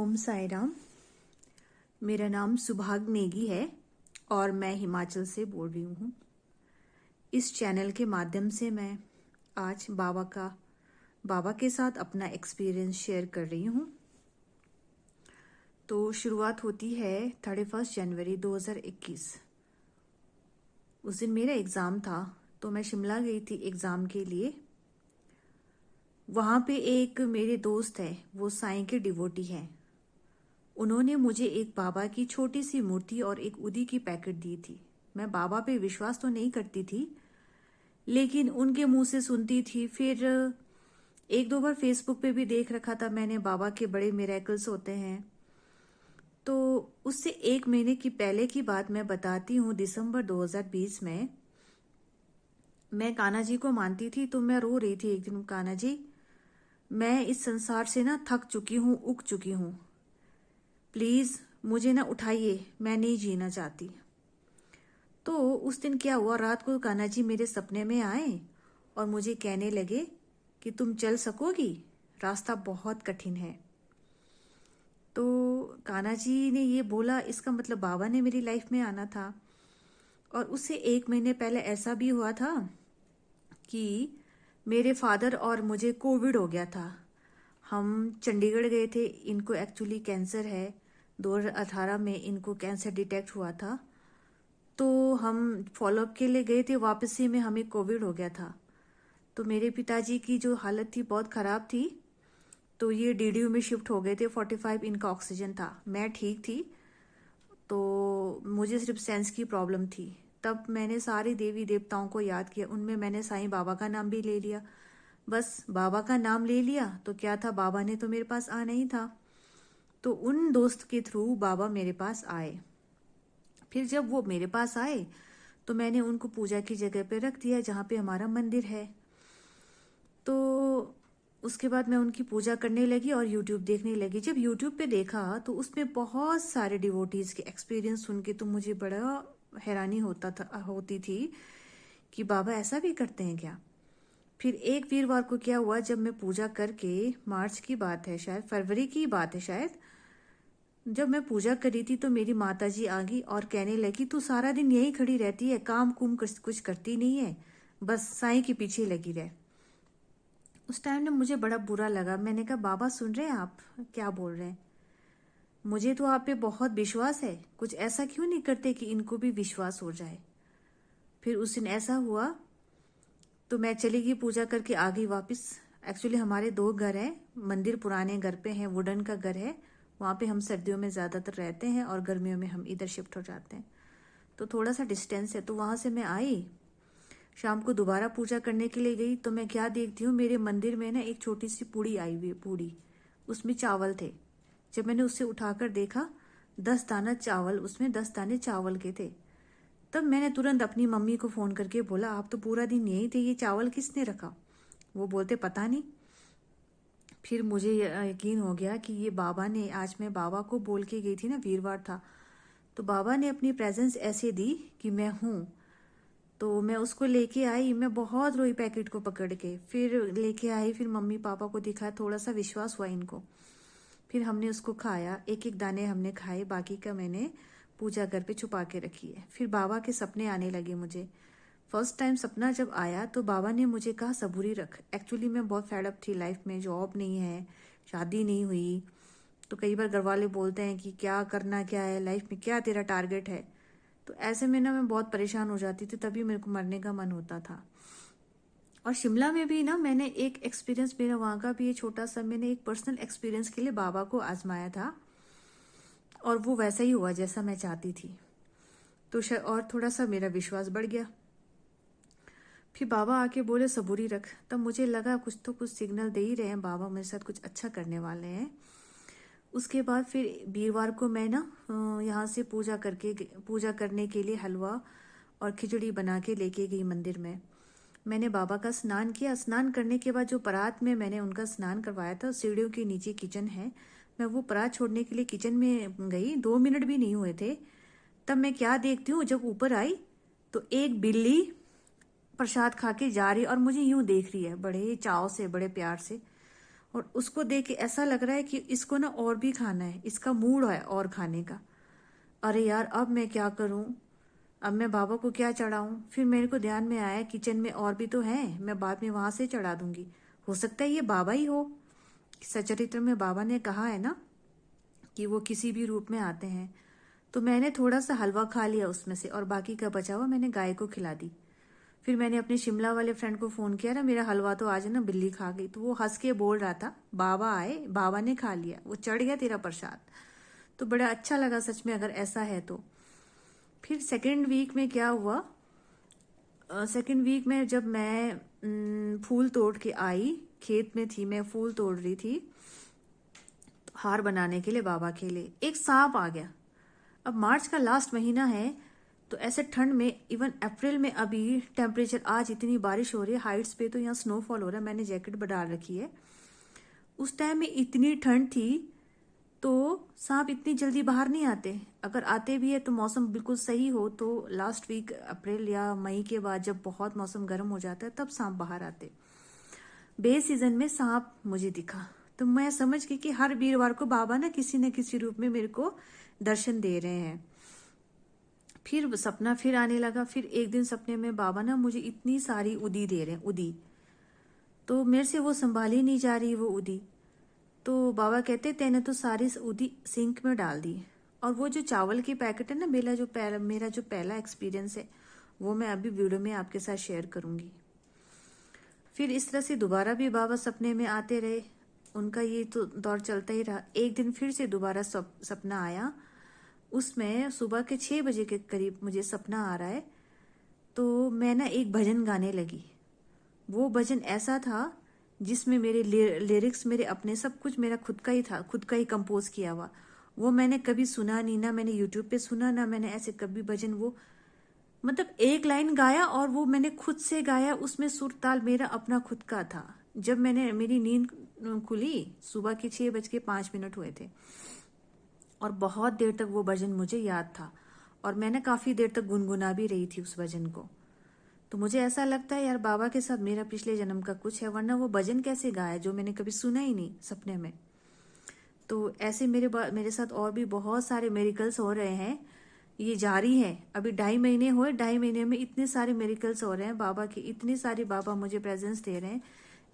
ओम साई राम। मेरा नाम सुभाग नेगी है और मैं हिमाचल से बोल रही हूँ। इस चैनल के माध्यम से मैं आज बाबा के साथ अपना एक्सपीरियंस शेयर कर रही हूँ। तो शुरुआत होती है 31 जनवरी 2021। उस दिन मेरा एग्ज़ाम था तो मैं शिमला गई थी एग्ज़ाम के लिए। वहाँ पे एक मेरे दोस्त है, वो साईं के डिवोटी हैं। उन्होंने मुझे एक बाबा की छोटी सी मूर्ति और एक उदी की पैकेट दी थी। मैं बाबा पे विश्वास तो नहीं करती थी, लेकिन उनके मुंह से सुनती थी। फिर एक दो बार फेसबुक पे भी देख रखा था मैंने, बाबा के बड़े मिरेकल्स होते हैं। तो उससे एक महीने की पहले की बात मैं बताती हूँ। दिसंबर 2020 में मैं कान्हा जी को मानती थी, तो मैं रो रही थी एक दिन, कान्हा जी मैं इस संसार से ना थक चुकी हूँ, उग चुकी हूँ, प्लीज मुझे ना उठाइए, मैं नहीं जीना चाहती। तो उस दिन क्या हुआ, रात को कान्हा जी मेरे सपने में आए और मुझे कहने लगे कि तुम चल सकोगी, रास्ता बहुत कठिन है। तो कान्हा जी ने ये बोला, इसका मतलब बाबा ने मेरी लाइफ में आना था। और उससे एक महीने पहले ऐसा भी हुआ था कि मेरे फादर और मुझे कोविड हो गया था। हम चंडीगढ़ गए थे, इनको एक्चुअली कैंसर है। 2018 में इनको कैंसर डिटेक्ट हुआ था, तो हम फॉलोअप के लिए गए थे। वापसी में हमें कोविड हो गया था। तो मेरे पिताजी की जो हालत थी बहुत ख़राब थी, तो ये डीडीयू में शिफ्ट हो गए थे। 45 इनका ऑक्सीजन था। मैं ठीक थी, तो मुझे सिर्फ सेंस की प्रॉब्लम थी। तब मैंने सारे देवी देवताओं को याद किया, उनमें मैंने साईं बाबा का नाम भी ले लिया। बस बाबा का नाम ले लिया तो क्या था, बाबा ने तो मेरे पास आना ही था। तो उन दोस्त के थ्रू बाबा मेरे पास आए। फिर जब वो मेरे पास आए तो मैंने उनको पूजा की जगह पे रख दिया जहाँ पे हमारा मंदिर है। तो उसके बाद मैं उनकी पूजा करने लगी और यूट्यूब देखने लगी। जब यूट्यूब पे देखा तो उसमें बहुत सारे डिवोटीज के एक्सपीरियंस सुन के तो मुझे बड़ा हैरानी होती थी कि बाबा ऐसा भी करते हैं क्या। फिर एक वीरवार को क्या हुआ, जब मैं पूजा करके, मार्च की बात है शायद, फरवरी की बात है शायद, जब मैं पूजा करी थी तो मेरी माता जी आ गई और कहने लगी, तू सारा दिन यही खड़ी रहती है, काम कुम कुछ करती नहीं है, बस साईं के पीछे लगी रहे। उस टाइम ने मुझे बड़ा बुरा लगा। मैंने कहा, बाबा सुन रहे हैं आप क्या बोल रहे हैं, मुझे तो आप पे बहुत विश्वास है, कुछ ऐसा क्यों नहीं करते कि इनको भी विश्वास हो जाए। फिर उस दिन ऐसा हुआ तो मैं चली गई, पूजा करके आ गई वापस। एक्चुअली हमारे दो घर हैं, मंदिर पुराने घर पे हैं, वुडन का घर है, वहाँ पे हम सर्दियों में ज़्यादातर रहते हैं और गर्मियों में हम इधर शिफ्ट हो जाते हैं। तो थोड़ा सा डिस्टेंस है। तो वहाँ से मैं आई, शाम को दोबारा पूजा करने के लिए गई तो मैं क्या देखती हूँ, मेरे मंदिर में ना एक छोटी सी पूड़ी आई हुई है, पूड़ी, उसमें चावल थे। जब मैंने उससे उठाकर देखा, 10 दाना चावल, उसमें 10 दाने चावल के थे। तब मैंने तुरंत अपनी मम्मी को फ़ोन करके बोला, आप तो पूरा दिन यहीं थे, ये चावल किसने रखा। वो बोलते पता नहीं। फिर मुझे यकीन हो गया कि ये बाबा ने, आज मैं बाबा को बोल के गई थी ना, वीरवार था, तो बाबा ने अपनी प्रेजेंस ऐसे दी कि मैं हूँ। तो मैं उसको लेके आई, मैं बहुत रोई पैकेट को पकड़ के। फिर लेके आई, फिर मम्मी पापा को दिखाया, थोड़ा सा विश्वास हुआ इनको। फिर हमने उसको खाया, एक एक दाने हमने खाए, बाकी का मैंने पूजा घर पे छुपा के रखी है। फिर बाबा के सपने आने लगे मुझे। फर्स्ट टाइम सपना जब आया तो बाबा ने मुझे कहा, सबूरी रख। एक्चुअली मैं बहुत फेडअप थी लाइफ में, जॉब नहीं है, शादी नहीं हुई। तो कई बार घर वाले बोलते हैं कि क्या करना क्या है लाइफ में, क्या तेरा टारगेट है। तो ऐसे में ना मैं बहुत परेशान हो जाती थी, तभी मेरे को मरने का मन होता था। और शिमला में भी ना मैंने एक एक्सपीरियंस, मेरा वहाँ का भी छोटा सा, मैंने एक पर्सनल एक्सपीरियंस के लिए बाबा को आजमाया था और वो वैसा ही हुआ जैसा मैं चाहती थी। तो और थोड़ा सा मेरा विश्वास बढ़ गया। फिर बाबा आके बोले सबूरी रख। तब मुझे लगा कुछ तो कुछ सिग्नल दे ही रहे हैं बाबा, मेरे साथ कुछ अच्छा करने वाले हैं। उसके बाद फिर वीरवार को मैं ना यहाँ से पूजा करने के लिए हलवा और खिचड़ी बना के लेके गई मंदिर में। मैंने बाबा का स्नान किया। स्नान करने के बाद जो परात में मैंने उनका स्नान करवाया था, सीढ़ियों के नीचे किचन है, मैं वो परात छोड़ने के लिए किचन में गई, 2 मिनट भी नहीं हुए थे। तब मैं क्या देखती हूँ, जब ऊपर आई तो एक बिल्ली प्रसाद खा के जा रही और मुझे यूं देख रही है, बड़े चाव से, बड़े प्यार से। और उसको देख के ऐसा लग रहा है कि इसको ना और भी खाना है, इसका मूड है और खाने का। अरे यार अब मैं क्या करूं, अब मैं बाबा को क्या चढ़ाऊं। फिर मेरे को ध्यान में आया किचन में और भी तो हैं, मैं बाद में वहां से चढ़ा दूंगी, हो सकता है ये बाबा ही हो। सचरित्र में बाबा ने कहा है ना कि वो किसी भी रूप में आते हैं। तो मैंने थोड़ा सा हलवा खा लिया उसमें से, और बाकी का बचा हुआ मैंने गाय को खिला दी। फिर मैंने अपने शिमला वाले फ्रेंड को फोन किया ना, मेरा हलवा तो आज ना बिल्ली खा गई। तो वो हंस के बोल रहा था बाबा आए, बाबा ने खा लिया, वो चढ़ गया तेरा प्रसाद। तो बड़ा अच्छा लगा सच में अगर ऐसा है तो। फिर सेकेंड वीक में क्या हुआ, सेकेंड वीक में जब मैं फूल तोड़ के आई, खेत में थी मैं, फूल तोड़ रही थी हार बनाने के लिए बाबा के लिए, एक सांप आ गया। अब मार्च का लास्ट महीना है, तो ऐसे ठंड में, इवन अप्रैल में अभी टेम्परेचर, आज इतनी बारिश हो रही है हाइट्स पे, तो यहाँ स्नोफॉल हो रहा है, मैंने जैकेट डाल रखी है। उस टाइम में इतनी ठंड थी, तो सांप इतनी जल्दी बाहर नहीं आते। अगर आते भी है तो मौसम बिल्कुल सही हो, तो लास्ट वीक अप्रैल या मई के बाद जब बहुत मौसम गर्म हो जाता है तब सांप बाहर आते। बे सीजन में सांप मुझे दिखा, तो मैं समझ गई कि हर वीरवार को बाबा ना किसी रूप में मेरे को दर्शन दे रहे हैं। फिर सपना फिर आने लगा। फिर एक दिन सपने में बाबा ना मुझे इतनी सारी उदी दे रहे हैं, उदी। तो मेरे से वो संभाली नहीं जा रही वो उदी। तो बाबा कहते तेने तो सारी उदी सिंक में डाल दी। और वो जो चावल की पैकेट है ना, मेरा जो पहला एक्सपीरियंस है, वो मैं अभी वीडियो में आपके साथ शेयर करूंगी। फिर इस तरह से दोबारा भी बाबा सपने में आते रहे, उनका ये तो दौर चलता ही रहा। एक दिन फिर से दोबारा सपना आया, उसमें सुबह के 6 बजे के करीब मुझे सपना आ रहा है। तो मैं ना एक भजन गाने लगी। वो भजन ऐसा था जिसमें मेरे लिरिक्स मेरे अपने, सब कुछ मेरा खुद का ही था, खुद का ही कंपोज किया हुआ। वो मैंने कभी सुना नहीं, ना मैंने यूट्यूब पे सुना, ना मैंने ऐसे कभी भजन, वो मतलब एक लाइन गाया और वो मैंने खुद से गाया, उसमें सुर ताल मेरा अपना खुद का था। जब मेरी नींद खुली, सुबह के 6:05 हुए थे, और बहुत देर तक वो भजन मुझे याद था, और मैंने काफी देर तक गुनगुना भी रही थी उस भजन को। तो मुझे ऐसा लगता है यार बाबा के साथ मेरा पिछले जन्म का कुछ है, वरना वो भजन कैसे गाया जो मैंने कभी सुना ही नहीं सपने में। तो ऐसे मेरे साथ और भी बहुत सारे मेरिकल्स हो रहे हैं, ये जारी है। अभी 2.5 महीने हुए, 2.5 महीने में इतने सारे मेरिकल्स हो रहे हैं बाबा के, इतने सारे बाबा मुझे प्रेजेंस दे रहे हैं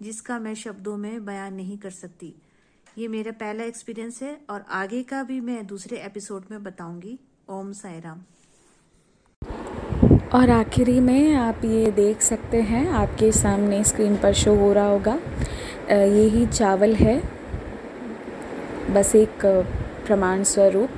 जिसका मैं शब्दों में बयान नहीं कर सकती। ये मेरा पहला एक्सपीरियंस है, और आगे का भी मैं दूसरे एपिसोड में बताऊंगी। ओम साई राम। और आखिरी में आप ये देख सकते हैं, आपके सामने स्क्रीन पर शो हो रहा होगा, यही चावल है, बस एक प्रमाण स्वरूप।